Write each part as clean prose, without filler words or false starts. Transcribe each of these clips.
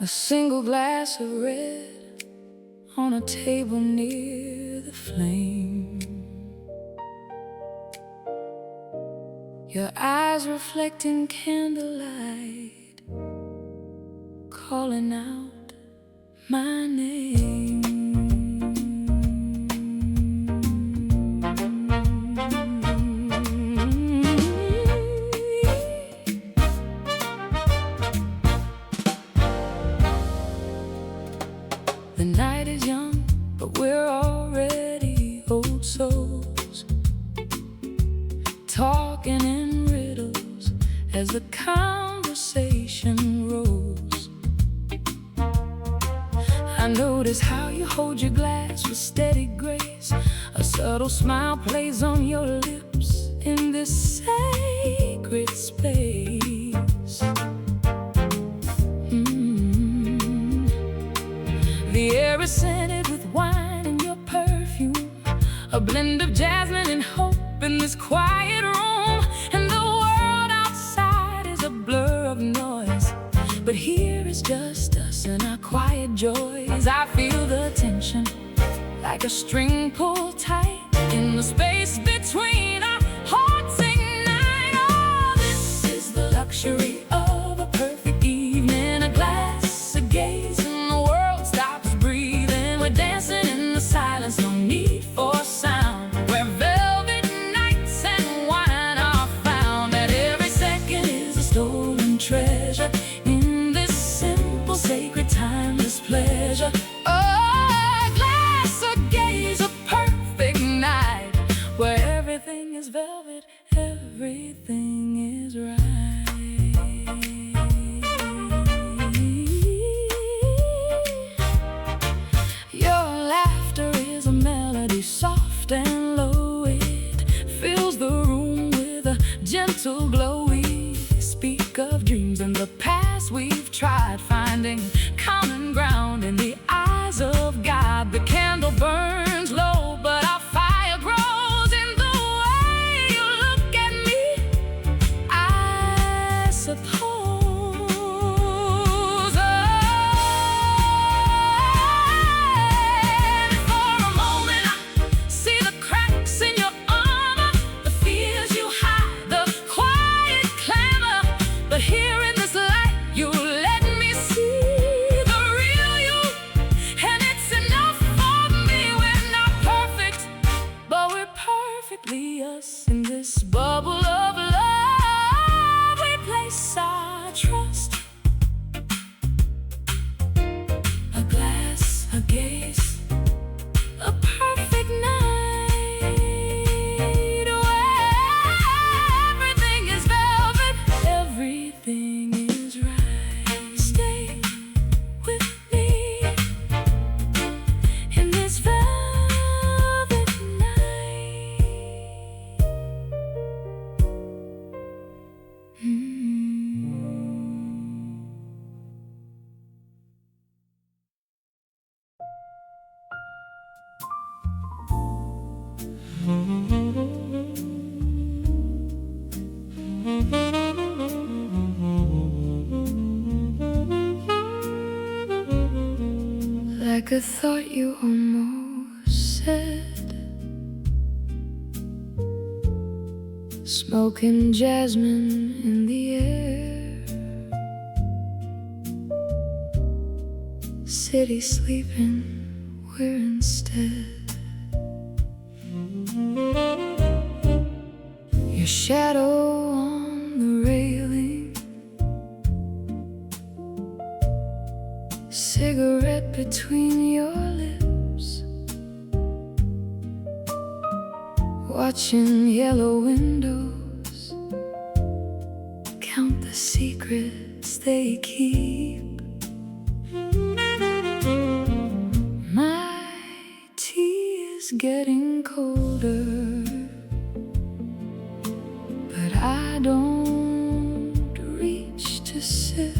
A single glass of red on a table near the flame. Your eyes reflecting candlelight, calling out my name. The night is young, but we're already old souls, talking in riddles as the conversation rolls. I notice how you hold your glass with steady grace. A subtle smile plays on your lips in this sacred space. The air is scented with wine and your perfume, a blend of jasmine and hope in this quiet room. And the world outside is a blur of noise, but here it's just us and our quiet joys. I feel the tension like a string pulled tight in the space between our hearts ignite. Oh, this is the luxury of a perfect evening, a glass, a gaze, and the world stops breathing. We're dancing in the silence, no need for sound, where velvet nights and wine are found. That every second is a stolen treasure in this simple, sacred, timeless pleasure. Oh, a glass, a gaze, a perfect night, where everything is velvet, everything is right. Your laughter is a melody, soft and low. It fills the room with a gentle glow. We speak of dreams and the past we've tried, finding common ground in the eyes of God. The candle burns low, but our fire grows in the way you look at me, I suppose. And for a moment I see the cracks in your armor, the fears you hide, the quiet clamor. But here in this light you let me see the real you, and it's enough for me. We're not perfect, but we're perfectly us. In this bubble of love we place our trust. A glass, a gaze, a perfect night, where everything is velvet, everything is right. Stay with me in this velvet night. Like a thought you almost said, smoking jasmine in the air, city sleeping, we're instead. Your shadow on the railing, cigarette between your lips, watching yellow windows, count the secrets they keep. My tea is getting colder, but I don't reach to sip.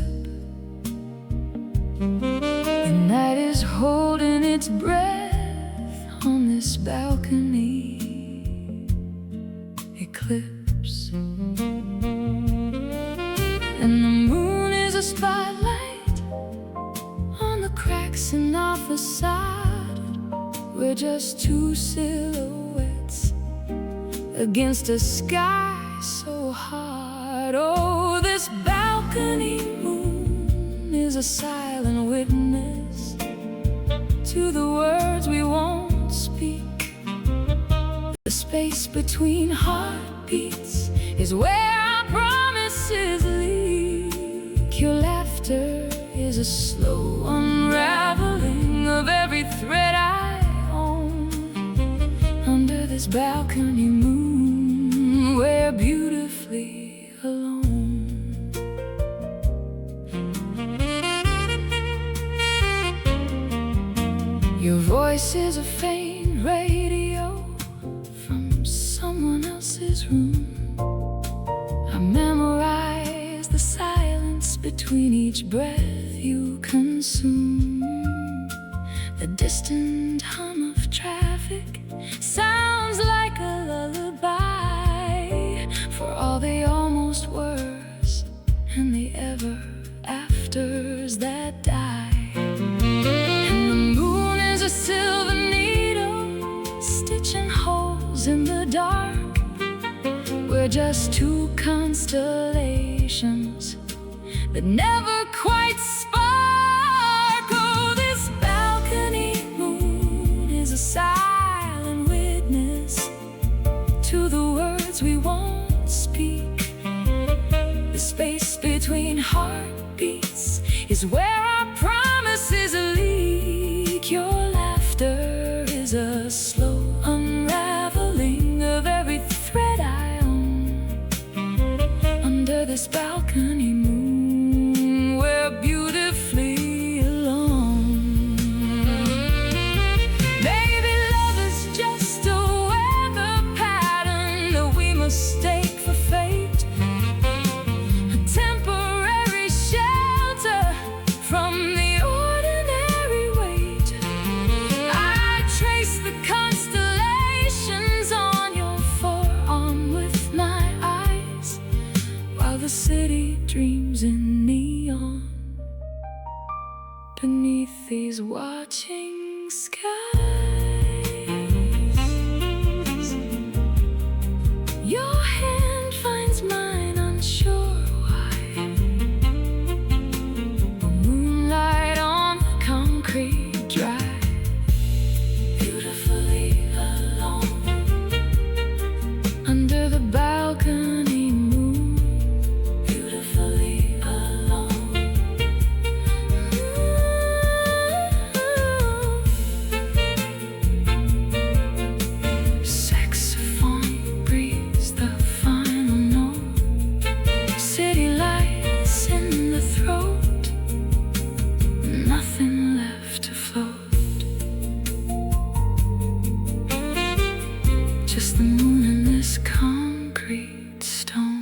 The night is holding its breath on this balcony, eclipse, and the moon is a spotlight facade. We're just two silhouettes against a sky so hard. Oh, this balcony moon is a silent witness to the words we won't speak. The space between heartbeats is where our promises leak. Your laughter is a slow unraveling of every thread I own. Under this balcony moon, we're beautifully alone. Your voice is a faint radio from someone else's room. I memorize the silence between each breath you consume. The distant hum of traffic sounds like a lullaby for all the almost words and the ever afters that die. And the moon is a silver needle stitching holes in the dark. We're just two constellations that never quite spark. Oh, this balcony moon is a silent witness to the words we won't speak. The space between heartbeats is where our promises leak. Your laughter is a slow unraveling of every thread I own. Under this balcony moon, we're beautifully alone. Baby, love is just a weather pattern that we mistake for fate, a temporary shelter from the ordinary weight. I trace the constellations on your forearm with my eyes, while the city dreams in neon beneath these watching skies. Your hand finds mine, unsure why. The moonlight on the concrete drive, beautifully alone. Under the balcony moon, beautifully alone. Saxophone breathes the final note. City lights in the throat, nothing left to float. Just the moon and this concrete stone.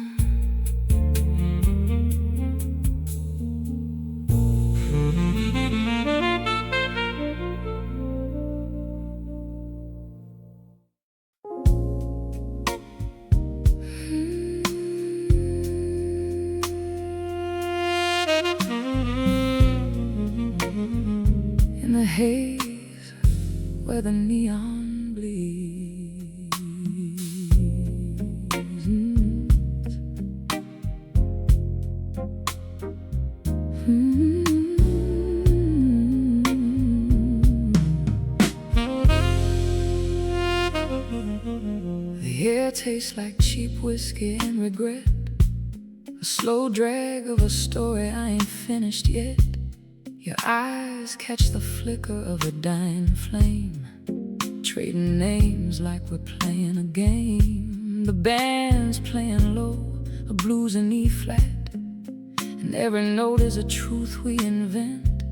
In the haze where the neon bleeds, the air tastes like cheap whiskey and regret, a slow drag of a story I ain't finished yet. Your eyes catch the flicker of a dying flame, trading names like we're playing a game. The band's playing low, a blues in E-flat, and every note is a truth we invent,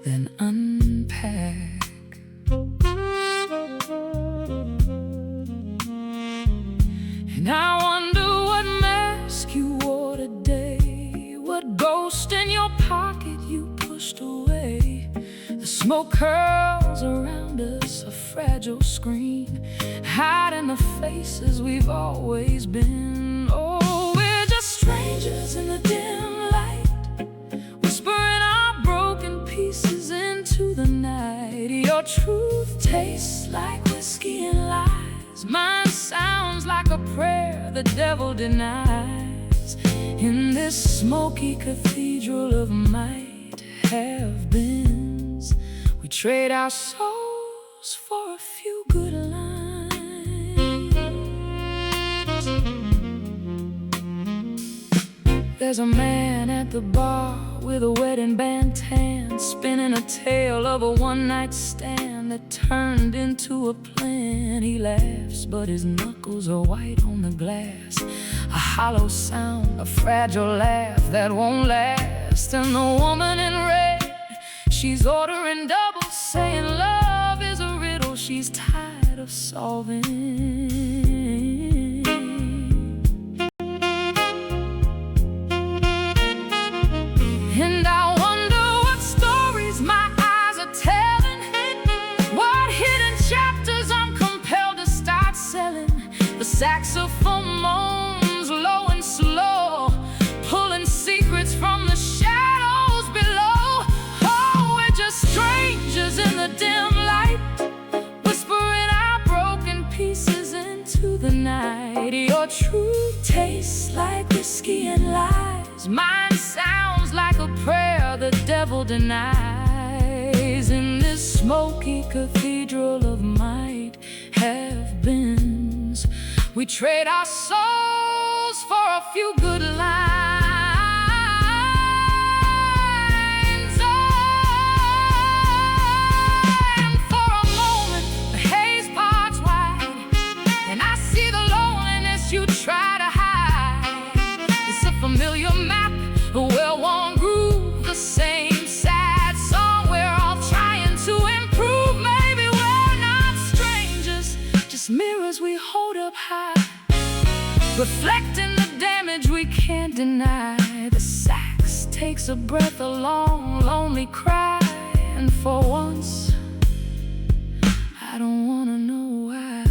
then unpack. And I wonder what mask you wore today, what ghost in your pocket you pushed away. The smoke curls around us, a fragile screen, hiding the faces we've always been. Oh, we're just strangers in the dim light, whispering our broken pieces into the night. Your truth tastes like whiskey and lies. Mine sounds like a prayer the devil denies. In this smoky cathedral of might have beens, we trade our souls for a few good lines. There's a man at the bar with a wedding band tan, spinning a tale of a one-night stand that turned into a plan. He laughs, but his knuckles are white on the glass. A hollow sound, a fragile laugh that won't last. And the woman in red, she's ordering double, saying love is a riddle she's tired of solving. And I wonder what stories my eyes are telling, what hidden chapters I'm compelled to start selling. The saxophone moans low and slow, pulling secrets from the shadows below. Oh, we're just strangers in the dim light, whispering our broken pieces into the night. Your truth tastes like whiskey and lies. Mine sounds like a prayer the devil denies. In this smoky cathedral of might have beens, we trade our souls for a few good lines. Oh, and for a moment the haze parts wide, and I see the loneliness you try to hide. It's a familiar map, a well-worn groove, the same sad song we're all trying to improve. Maybe we're not strangers, just mirrors we hold up high, reflecting the damage we can't deny. The sax takes a breath, a long, lonely cry, and for once, I don't wanna know why.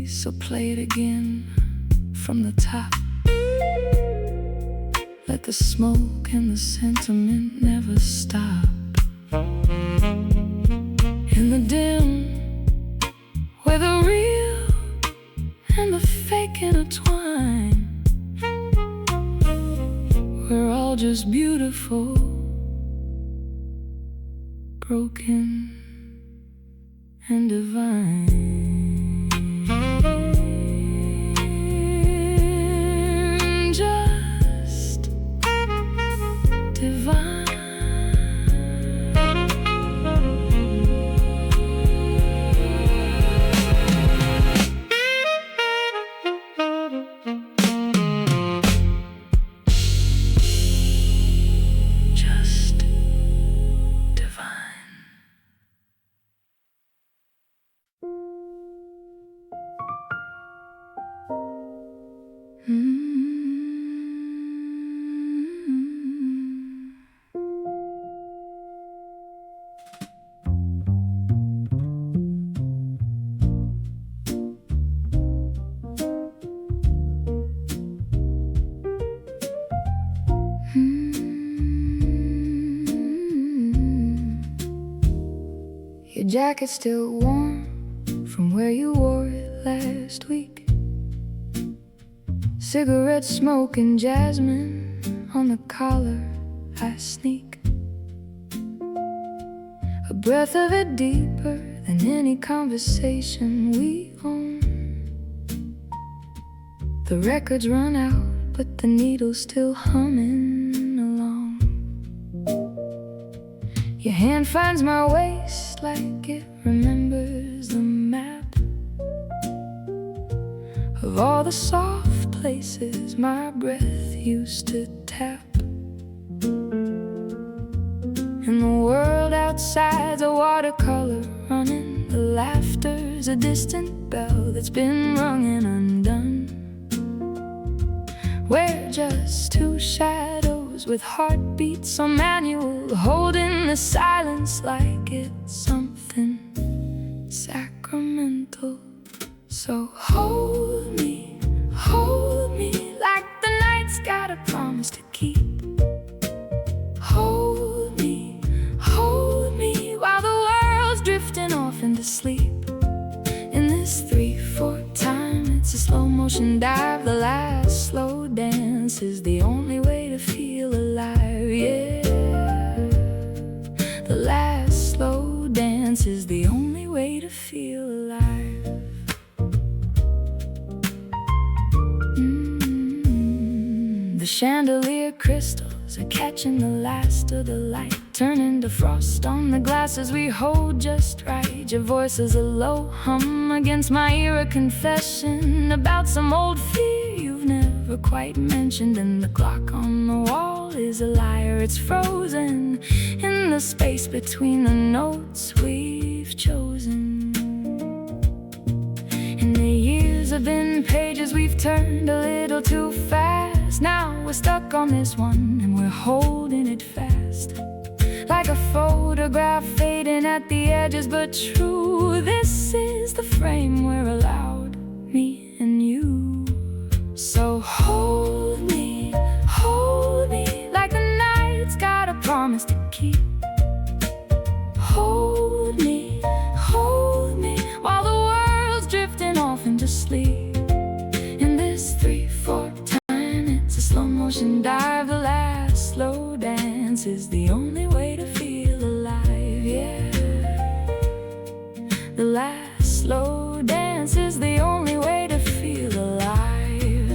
So play it again from the top. Let the smoke and the sentiment never stop. In the dim, where the real and the fake intertwine, we're all just beautiful, broken and divine. Just divine. Your jacket's still warm from where you wore it last week. Cigarette smoke and jasmine on the collar I sneak. A breath of it deeper than any conversation we own. The records run out, but the needle's still humming along. Your hand finds my waist like it remembers the map of all the soft places my breath used to tap. And the world outside's a watercolor running. The laughter's a distant bell that's been rung and undone. We're just two shadows with heartbeats on manual, holding the silence like it's something sacramental. So hold me like the night's got a promise to keep. Hold me to sleep. In this 3/4 time, it's a slow motion dive. The last slow dance is the only way to feel alive, yeah. The last slow dance is the only way to feel alive. The chandelier crystals are catching the last of the light, turning to frost on the glasses we hold just right. Your voice is a low hum against my ear, a confession about some old fear you've never quite mentioned. And the clock on the wall is a liar, it's frozen in the space between the notes we've chosen. And the years have been pages we've turned a little too fast. Now we're stuck on this one and we're holding it fast, like a photograph fading at the edges, but true. This is the frame we're allowed, me and you. So hold me, like the night's got a promise to keep. Hold me, while the world's drifting off into sleep. In this 3/4 time, it's a slow motion dive. The last slow dance is the only way to feel alive, yeah. The last slow dance is the only way to feel alive.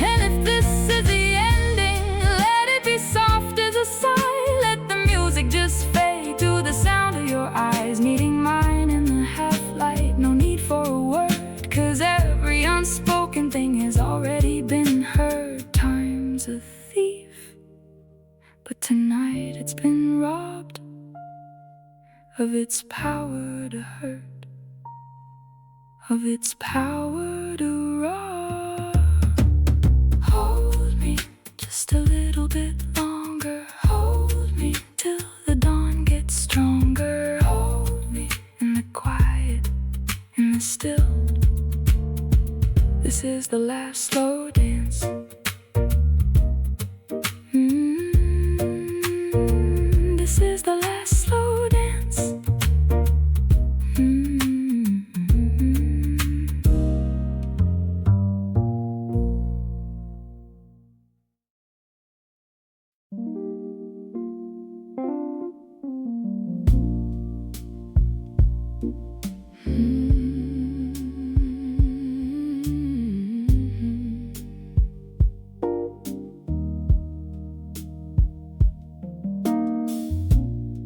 And if this is the ending, let it be soft as a sigh. Let the music just fade to the sound of your eyes meeting mine in the half-light. No need for a word, 'cause every unspoken thing has already been heard. Time's a thief, but tonight it's been robbed of its power to hurt, of its power to rob. Hold me just a little bit longer. Hold me till the dawn gets stronger. Hold me in the quiet, in the still. This is the last slow dance. This is the last slow dance.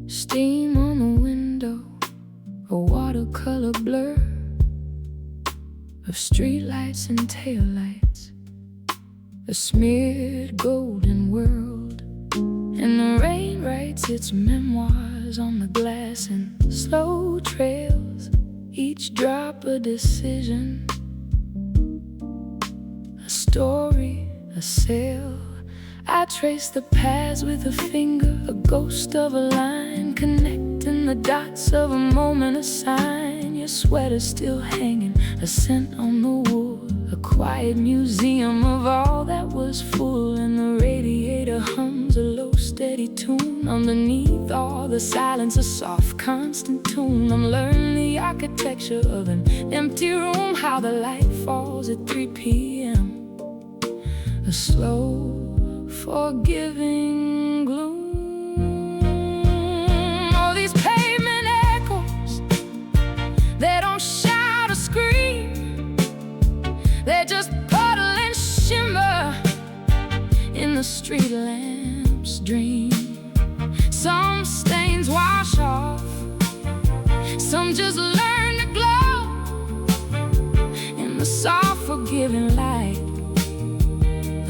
Steam on the window, a watercolor blur of streetlights and taillights, a smeared golden world. And the rain writes its memoirs on the glass in slow trails, each drop a decision, a story, a sail. I trace the paths with a finger, a ghost of a line, connecting the dots of a moment, a sign. Your sweater's still hanging, a scent on the wool, a quiet museum of all that was full. And the radiator hums a low, steady tune. Underneath all the silence, a soft, constant tune. I'm learning the architecture of an empty room, how the light falls at 3 p.m. A slow, forgiving gloom. All these pavement echoes, they don't shout or scream, they just puddle and shimmer in the street lamp's dream. Some stains wash off, some just learn to glow in the soft, forgiving light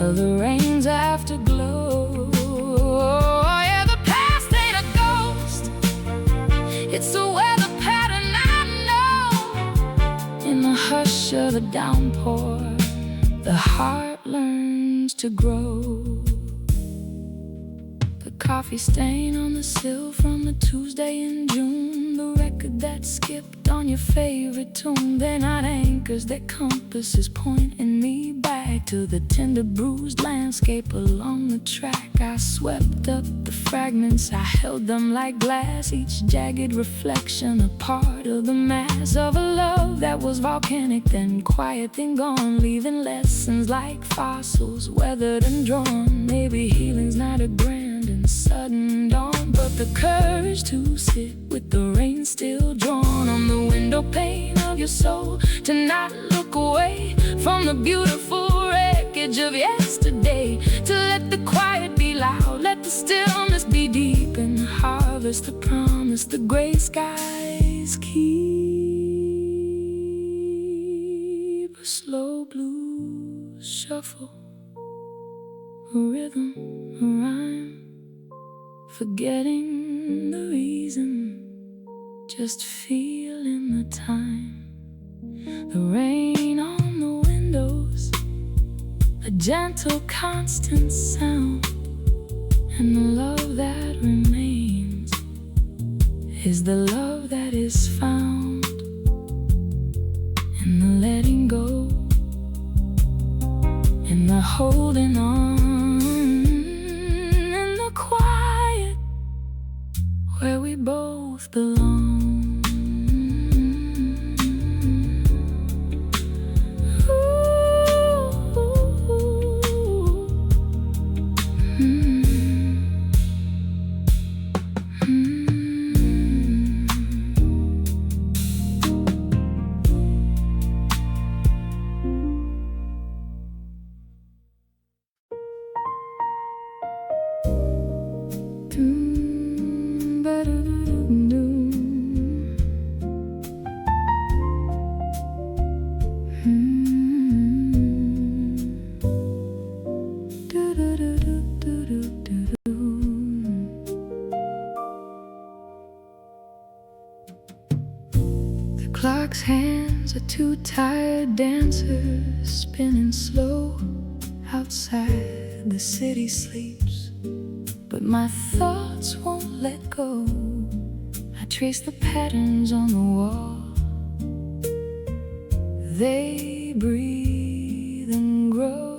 of the rain's afterglow. Yeah, the past ain't a ghost, it's a weather pattern I know. In the hush of the downpour, the heart learns to grow. The coffee stain on the sill from a Tuesday in June, the record that skipped on your favorite tune. They're not anchors, they're compasses pointing me back goodbye to the tender bruised landscape along the track. I swept up the fragments, I held them like glass, each jagged reflection a part of the mass of a love that was volcanic, then quiet, then gone, leaving lessons like fossils, weathered and drawn. Maybe healing's not a grand and sudden dawn, but the courage to sit with the rain still drawn on the window pane of your soul, to not look away from the beautiful wreckage of yesterday, to let the quiet be loud, let the stillness be deep, and harvest the promise the gray skies keep. A slow blues shuffle, a rhythm, a rhyme, forgetting the reason, just feeling the time. The rain on the windows, a gentle constant sound, and the love that remains is the love that is found in the letting go, in the holding on, in the quiet where we both belong. The clock's hands are two tired dancers spinning slow. Outside the city sleeps, but my thoughts won't let go. I trace the patterns on the wall, they breathe and grow.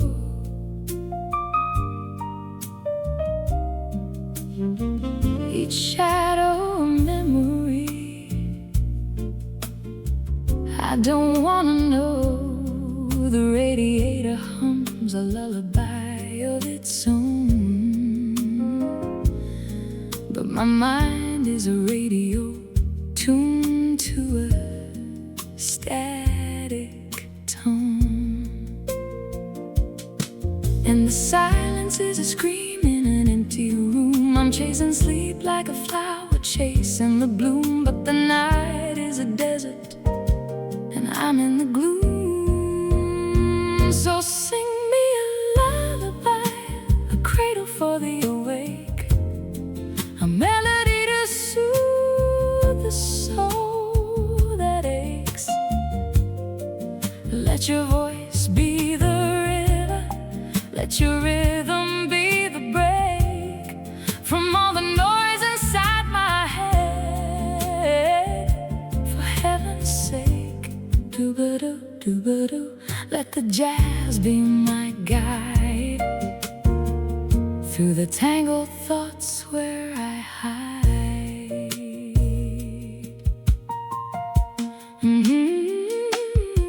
Each shadow a memory. I don't wanna know. The radiator hums a lullaby of its own, but my mind is a radio tuned to a static tone, and the silence is a scream in an empty room. I'm chasing sleep like a flower chasing the bloom, but the night is a desert and I'm in the gloom. So sing me a lullaby, a cradle for the awake, a melody to soothe the soul that aches. Let your voice be the river, let your rhythm be the break from all the noise inside my head. For heaven's sake, do-ba-do, do-ba-do, let the jazz be my guide through the tangled thoughts where I hide.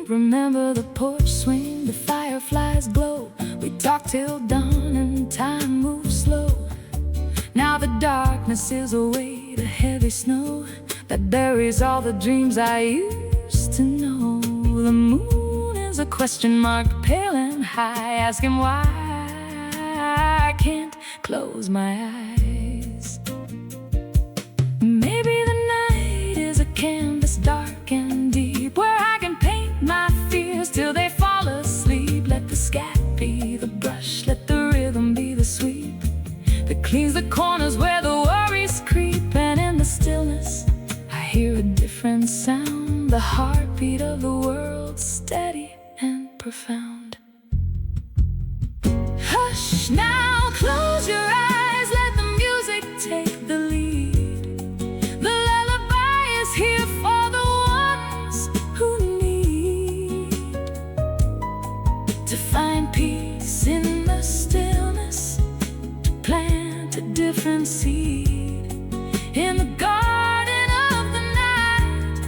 Remember the porch swing, the fireflies glow. We talk till dawn and time moves slow. Now the darkness is a weight, a heavy snow that buries all the dreams I used to know. The moon is a question mark, pale and high, asking why I can't close my eyes. Maybe the night is a canvas dark and deep, where I can paint my fears till they fall asleep. Let the scat be the brush, let the rhythm be the sweep that cleans the corners where the worries creep. And in the stillness I hear a different sound, the heartbeat of the world, steady and profound. Hush now, close your eyes, let the music take the lead. The lullaby is here for the ones who need to find in the garden of the night,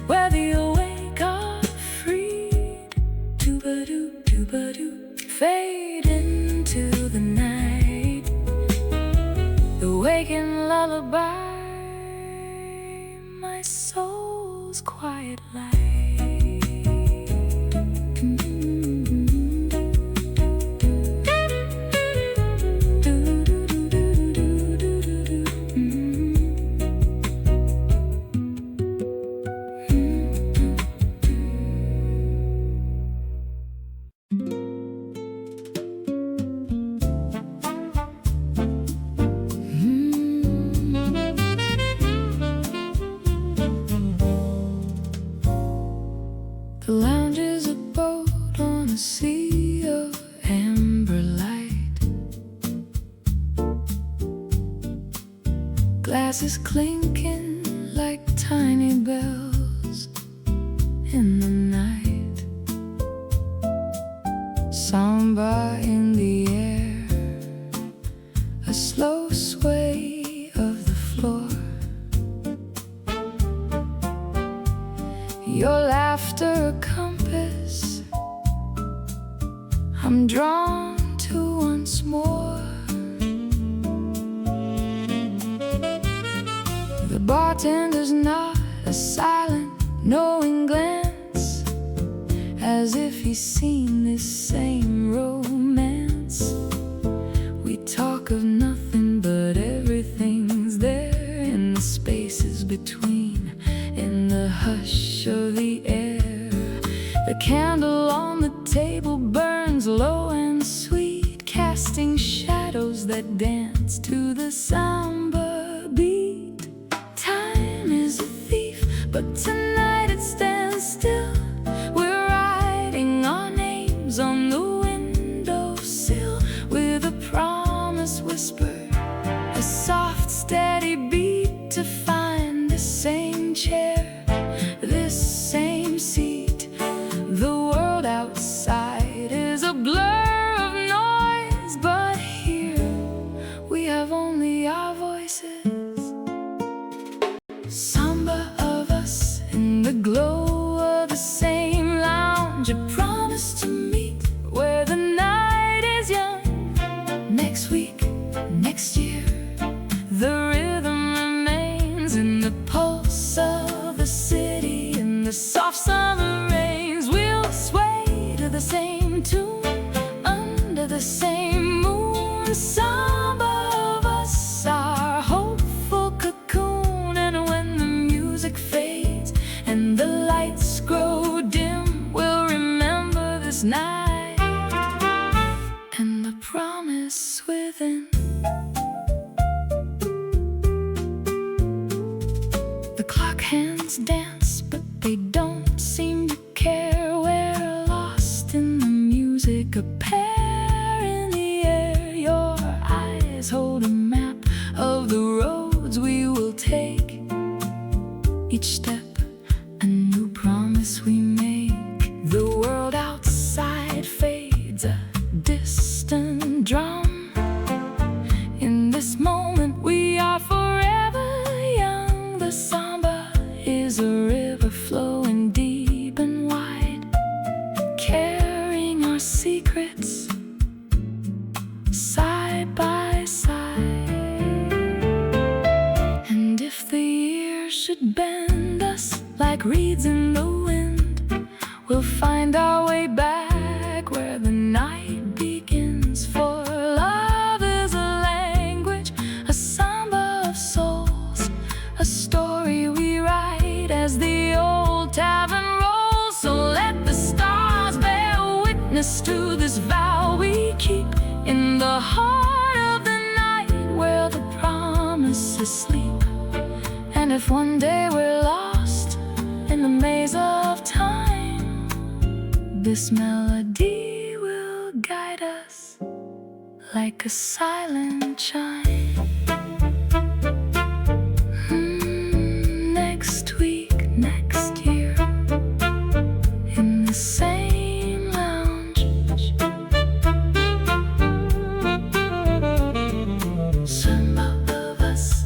where the awake are freed. Doo-ba-doo, doo-ba-doo, fade into the night, the waking lullaby, my soul's quiet light. The lounge is a boat on a sea of amber light. Glasses clinking like tiny bells in the night. Samba in the air, a slow sway of the floor. Your laughter a compass I'm drawn to once more. The bartender's not a silent, knowing glance, as if he's seen this same romance. We talk of nothing but everything's there in the spaces between, in the hush of the air. The candle on the table burns low and sweet, casting shadows that dance to the samba beat. Time is a thief, but tonight it stands still. We're writing our names on the windowsill, with a promise whispered, a soft steady beat, to find the same chair, this same seat. The world outside is a blur of noise, but here we have only our voices. Samba of us in the glow of the same lounge, a promise to meet where the night is young. Next week, next year, the rhythm remains in the pulse of the city. In the soft summer rains, we'll sway to the same tune, under the same moon. Samba of us, our hopeful cocoon. And when the music fades and the lights grow dim, we'll remember this night and the promise within. The clock hands dance, but they don't seem to care. We're lost in the music, a pair in the air. Your eyes hold a map of the roads we will take. Each step a new promise we make. The world outside fades, a distant drum. In this moment we are forever young. The samba is a river flowing deep and wide, carrying our secrets side by side. And if the years should bend us like reeds in the wind, we'll find our way back where the night begins. For love is a language, a samba of souls, a story we write as the old tavern rolls. So let the stars bear witness to this vow we keep, in the heart of the night where the promises sleep. And if one day we're lost in the maze of time, this melody will guide us like a silent chime. Next week, next year, in the same lounge, some of us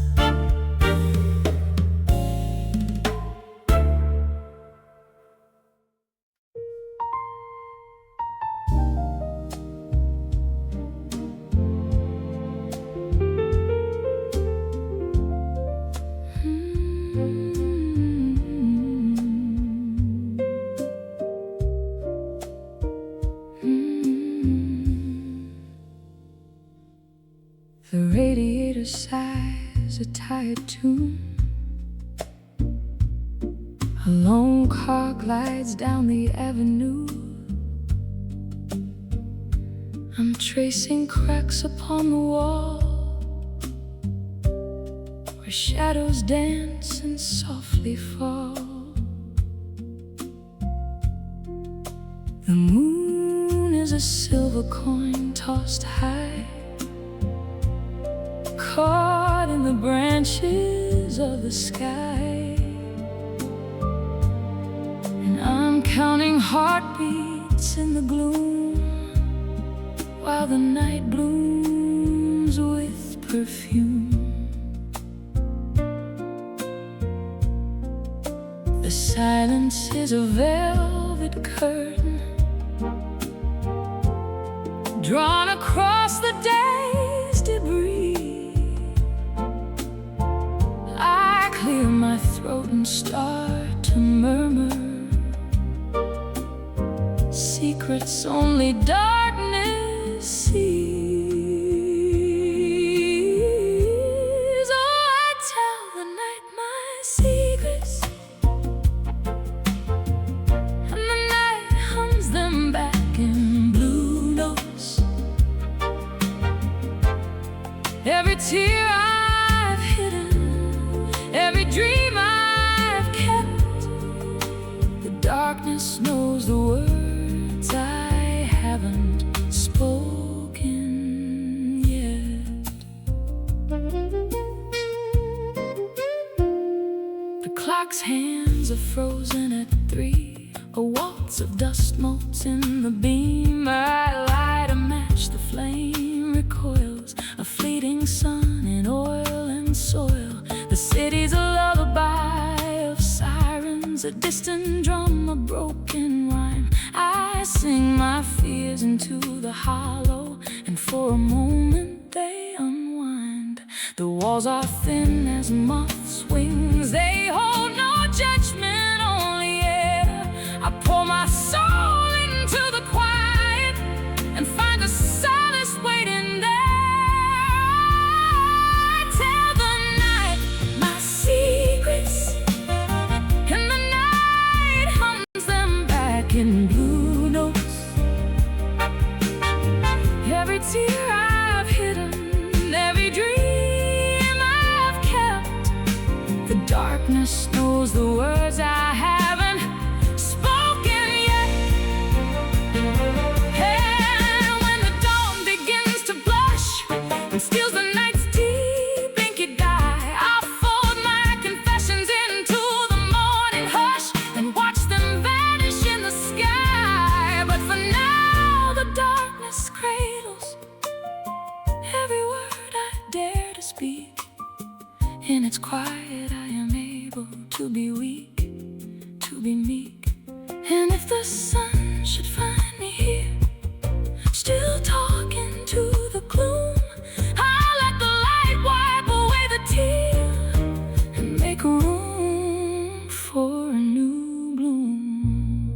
tired tune. A lone car glides down the avenue. I'm tracing cracks upon the wall where shadows dance and softly fall. The moon is a silver coin tossed high, caught in the branches of the sky. And I'm counting heartbeats in the gloom, while the night blooms with perfume. The silence is a velvet curtain drawn across the day's debris. I clear my throat and start to murmur secrets only darkness sees. Oh, I tell the night my secrets, and the night hums them back in blue notes. Every tear I've hidden, every dream I've kept, the darkness knows the words I haven't spoken yet. The clock's hands are frozen at 3. A waltz of dust molts in the beam. I light a match, the flame recoils. A fleeting sun in oil and soil. The city's a lullaby of sirens, a distant drum, a broken rhyme. I sing my fears into the hollow, and for a moment they unwind. The walls are thin as moth's wings. They hold no judgment, only air. I pour my soul into the quiet and find a solace waiting there. I tell the night my secrets, and the night hums them back in blue notes. Every tear I've hidden, every dream I've kept, the darkness knows the words I haven't spoken yet. And when the dawn begins to blush and steals the night's deep inky dye, I'll fold my confessions into the morning hush and watch them vanish in the sky. But for now the darkness cradles every word I dare to speak. In its quiet I am able to be weak, to be meek. And if the sun should find me here, still talking to the gloom, I'll let the light wipe away the tear and make room for a new bloom.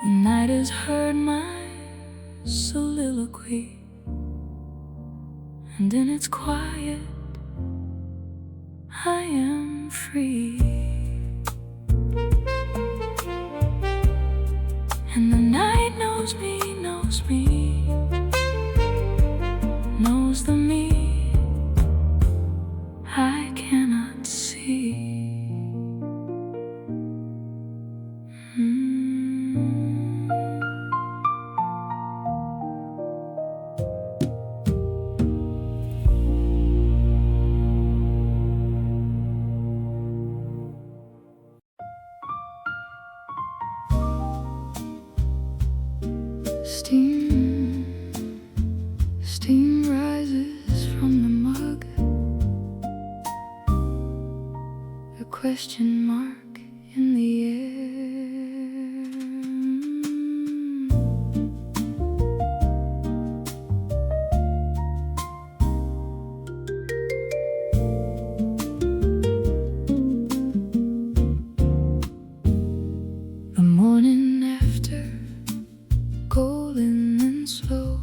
The night has heard my soliloquy, and in its quiet I am free. And the night knows me, knows me, knows the me I cannot see. Steam rises from the mug, a question mark in the air. The morning after, golden and slow,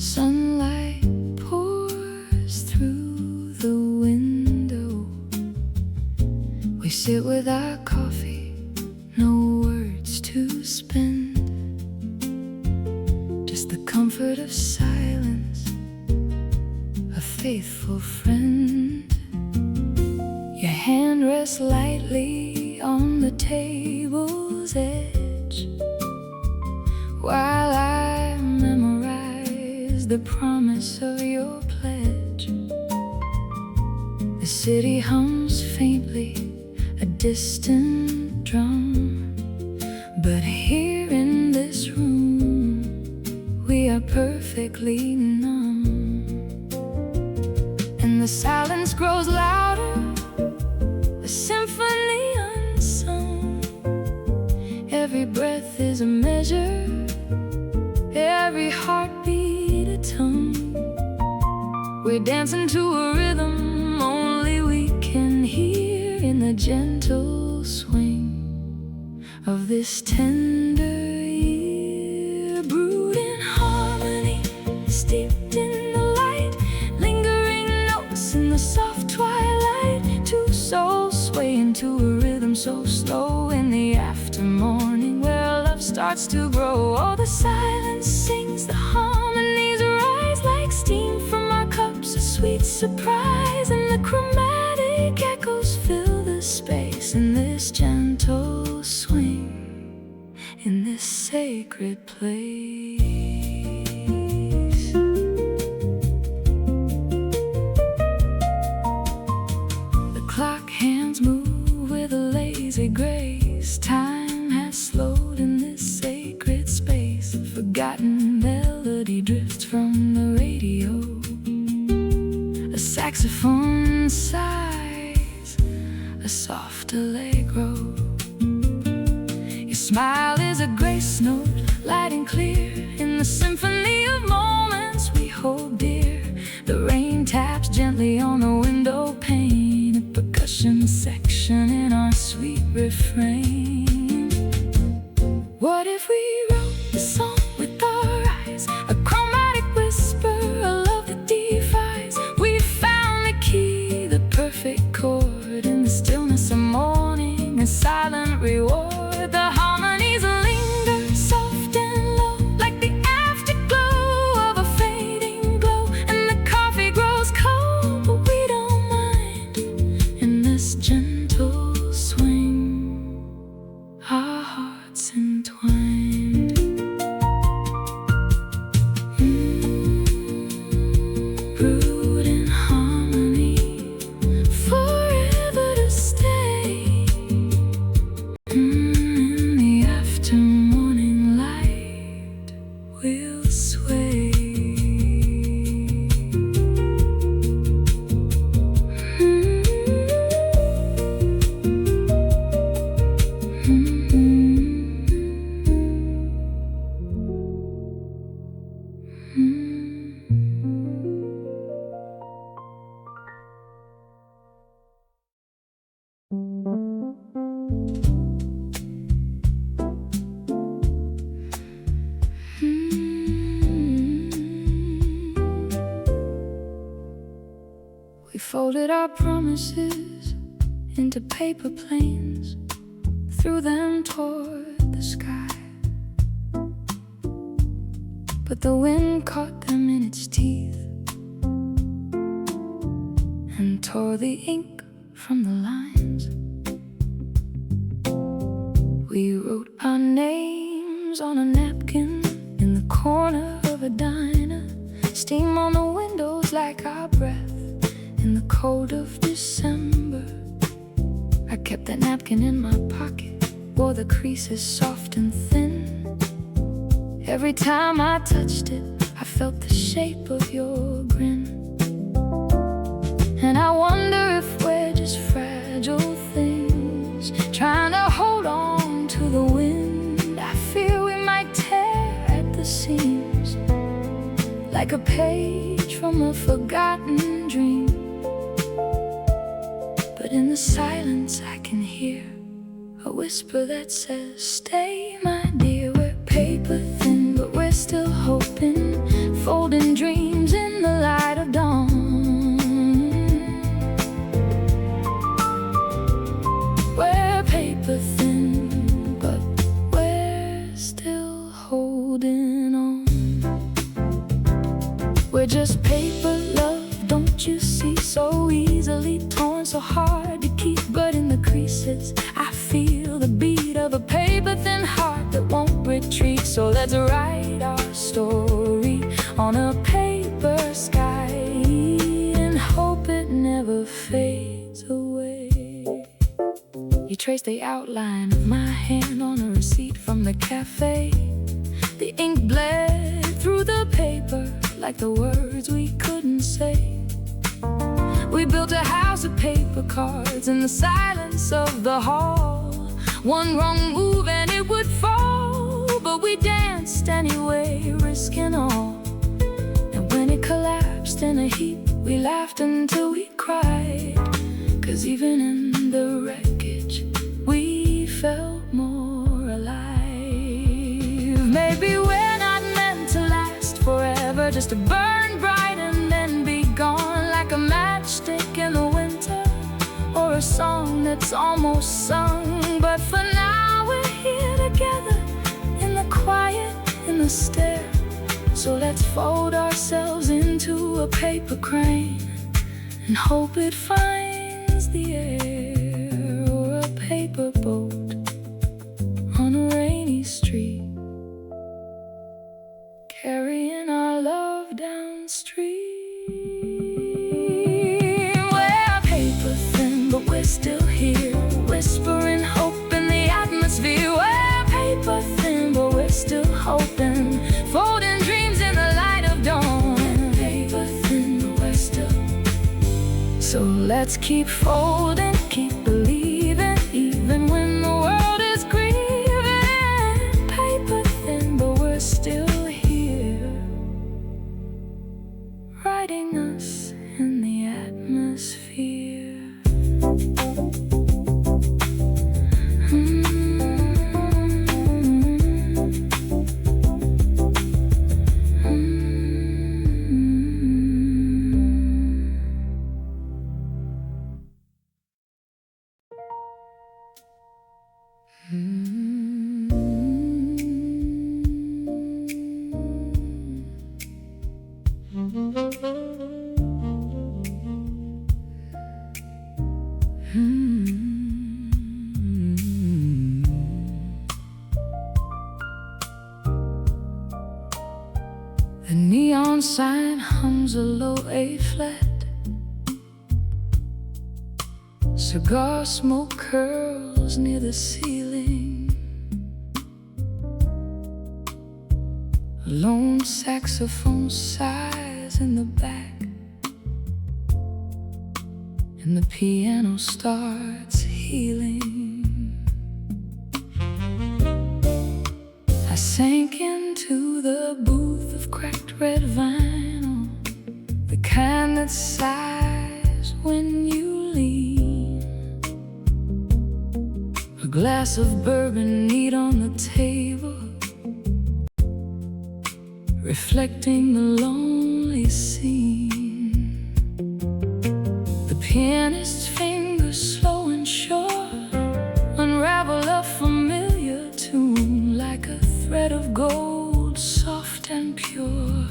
Sunlight pours through the window. We sit with our coffee, no words to spend, just the comfort of silence, a faithful friend. Your hand rests lightly on the table's edge, while I memorize the promise of your pledge. The city hums faintly, a distant drum, but here in this room we are perfectly numb. And the silence grows louder, a symphony unsung. Every breath is a measure, every heartbeat a tongue. We're dancing to a rhythm only we can hear, in the gentle swing of this tender year. Brewed in harmony, steeped in the light, lingering notes in the soft twilight. Two souls sway into a rhythm so slow in the aftermorning, where love starts to grow. Oh, the silence sings, the harmonies rise like steam from our cups, a sweet surprise. And the chromatic echoes fill the space in this gentle swing, in this sacred place. The clock hands move with a lazy grace. Time has slowed in this sacred space. A forgotten melody drifts from the radio. A saxophone sighs, a soft allegro. Your smile is a grace note, light and clear, in the symphony of moments we hold dear. The rain taps gently on the window pane, a percussion section in our sweet refrain. What if we wrote the song with our eyes, a chromatic whisper, a love that defies? We found the key, the perfect chord, in the stillness of morning, a silent reward. The harmonies linger soft and low, like the afterglow of a fading glow. And the coffee grows cold, but we don't mind, in this gentle swing, our hearts entwined. Brewed in harmony, forever to stay. In the after-morning light, we'll sway. We folded our promises into paper planes, threw them toward the sky. But the wind caught them in its teeth and tore the ink from the lines. We wrote our names on a napkin in the corner of a diner, steam on the windows like our breath in the cold of December. I kept that napkin in my pocket, wore the creases soft and thin. Every time I touched it, I felt the shape of your grin. And I wonder if we're just fragile things, trying to hold on to the wind. I fear we might tear at the seams, like a page from a forgotten dream. But in the silence I can hear a whisper that says, stay my dear. We're paper thin, but we're still hoping, folding dreams in the light of dawn. We're paper thin, but we're still holding on. We're just paper, love, don't you see? So easily torn, so hard to keep. But in the creases, I feel the beat of a paper-thin heart that won't retreat. So let's write our story on a paper sky and hope it never fades away. You trace the outline of my hand on a receipt from the cafe. The ink bled through the paper like the words we couldn't say. We built a house of paper cards in the silence of the hall. One wrong move and it would fall, but we danced anyway, risking all. And when it collapsed in a heap, we laughed until we cried. 'Cause even in the wreckage, we felt more alive. Maybe we're not meant to last forever, just to burn bright and then be gone, like a matchstick in the winter, or a song that's almost sung. But for now we're here together, in the quiet, in the stare. So let's fold ourselves into a paper crane and hope it finds the air, or a paper boat on a rainy street, carrying our love downstream. We're paper thin, but we're still here, whispering hope in the atmosphere. We're paper thin, but we're still hoping, folding dreams in the light of dawn. We're paper thin, but we're still. So let's keep folding, keep believing, even when the world is grieving. Paper thin, but we're still here, writing us in the atmosphere. The neon sign hums a low A flat. Cigar smoke curls near the ceiling. A lone saxophone sighs in the back, and the piano starts healing. I sank into the booth of cracked red vinyl, the kind that sighs when you lean. A glass of bourbon neat on the table, reflecting the lonely scene. The pianist's fingers slow and sure unravel a familiar tune, like a thread of gold, soft and pure,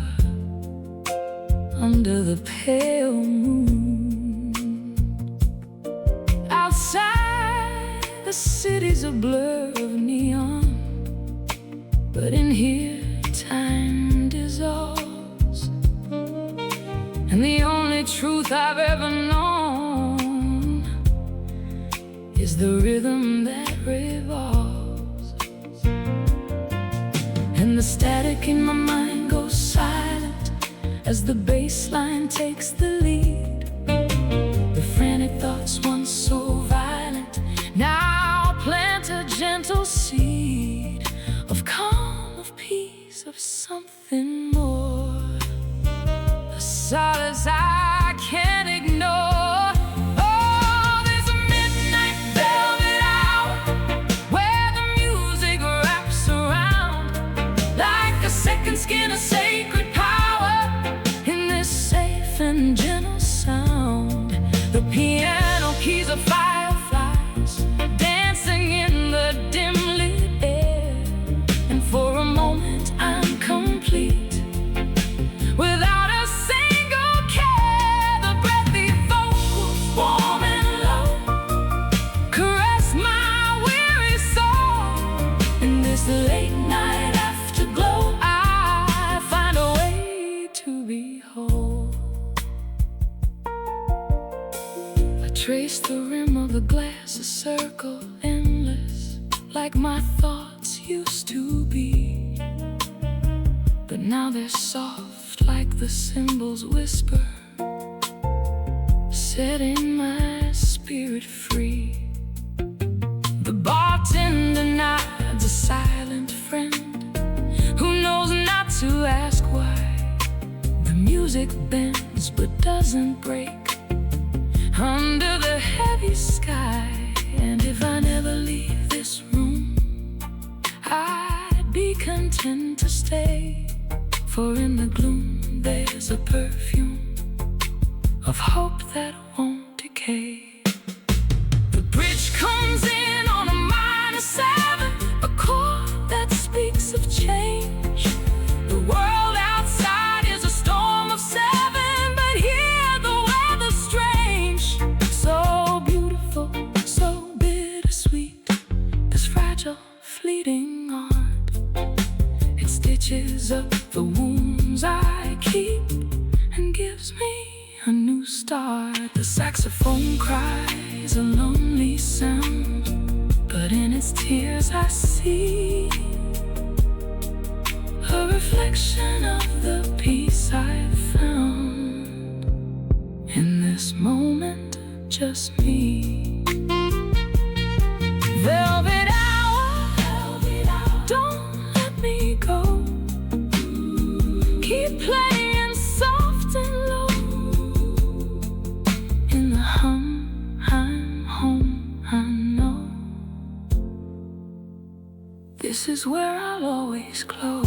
under the pale moon. Outside, the city's a blur of neon, but in here, time dissolves. And the only truth I've ever known is the rhythm that revolves. And the static in my mind goes silent as the bass line takes the lead. The frantic thoughts once so violent now plant a gentle seed of calm, of peace, of something more, a solace I can't ignore. Oh, there's a midnight velvet hour where the music wraps around like a second skin, a sacred power. and gentle sound. The piano keys are fireflies dancing in the dim lit air. And for a moment I'm complete, without a single care. The breathy vocals, warm and low, caress my weary soul. In this late night afterglow, I find a way to be whole. I trace the rim of the glass, a circle endless, like my thoughts used to be. But now they're soft like the cymbals whisper, setting my spirit free. The bartender nods, a silent friend who knows not to ask why. The music bends but doesn't break under the heavy sky. And if I never leave this room, I'd be content to stay. For in the gloom there's a perfume of hope that won't decay. The bridge comes in on a minor 7, a chord that speaks of change. The world outside is a storm of 7, but here the weather's strange. So beautiful, so bittersweet, this fragile, fleeting art. It stitches up the wounds I keep and gives me a new start. The saxophone cries a lonely sound, but in its tears I see a reflection of the peace I've found. In this moment, just me. Velvet hour, don't let me go. Keep playing soft and low. In the hum, I'm home, I know. This is where I'll always close.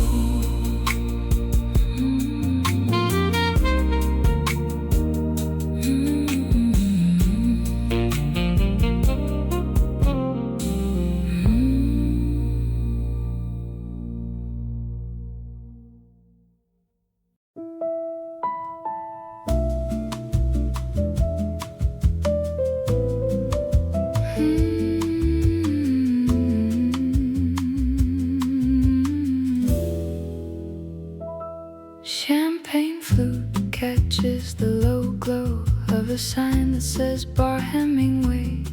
Champagne flute catches the low glow of a sign that says Bar Hemingway.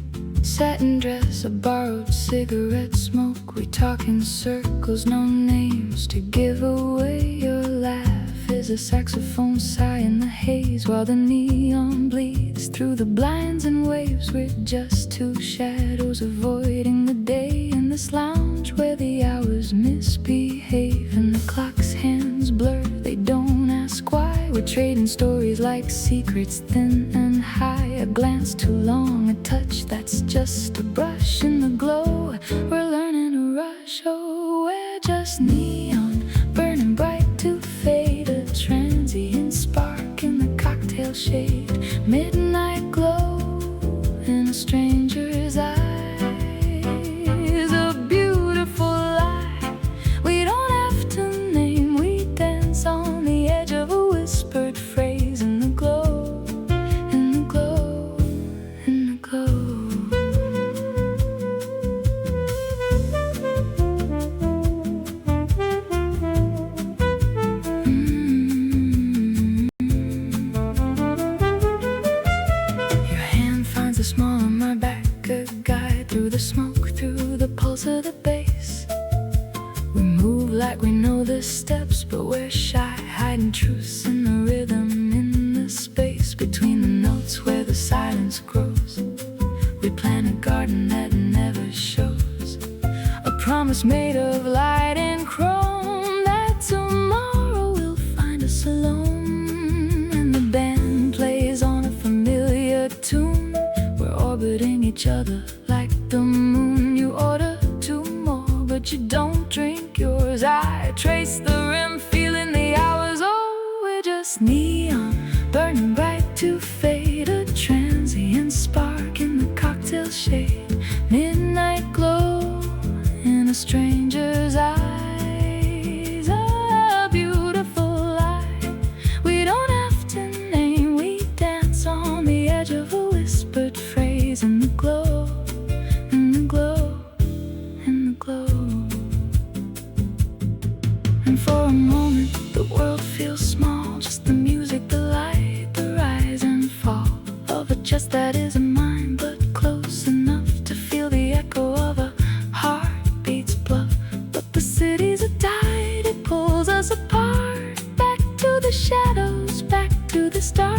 Satin dress, a borrowed cigarette smoke. We talk in circles, no names to give away. Your laugh is a saxophone sigh in the haze, while the neon bleeds through the blinds and waves. We're just two shadows avoiding the day in this lounge where the hours misbehave and the clock's hands blur. They don't ask why. We're trading stories like secrets, thin and high. A glance too long, a touch that's just a brush in the glow. We're learning to rush. Oh, we're just neon, burning bright to fade. A transient spark in the cocktail shade. Midnight glow in a stranger's eyes. A beautiful lie we don't have to name. We dance on the edge of a whispered phrase. In the glow, in the glow, in the glow. Your hand finds a small on my back, a guide through the smoke, through the pulse of the bass. We move like we know the steps, but we're shy, hiding truths in the rhythm, in the space between the notes where the silence grows. We plant a garden that never shows, a promise made of light and chrome, that tomorrow will find us alone. And the band plays on a familiar tune. We're orbiting each other like the moon. You order 2 more, but you don't drink yours. I trace the rim, feeling the hours. Oh, we're just neon, burning bright just the music, the light, the rise and fall of a chest that isn't mine, but close enough to feel the echo of a heartbeat's bluff. But the city's a tide, it pulls us apart, back to the shadows, back to the stars.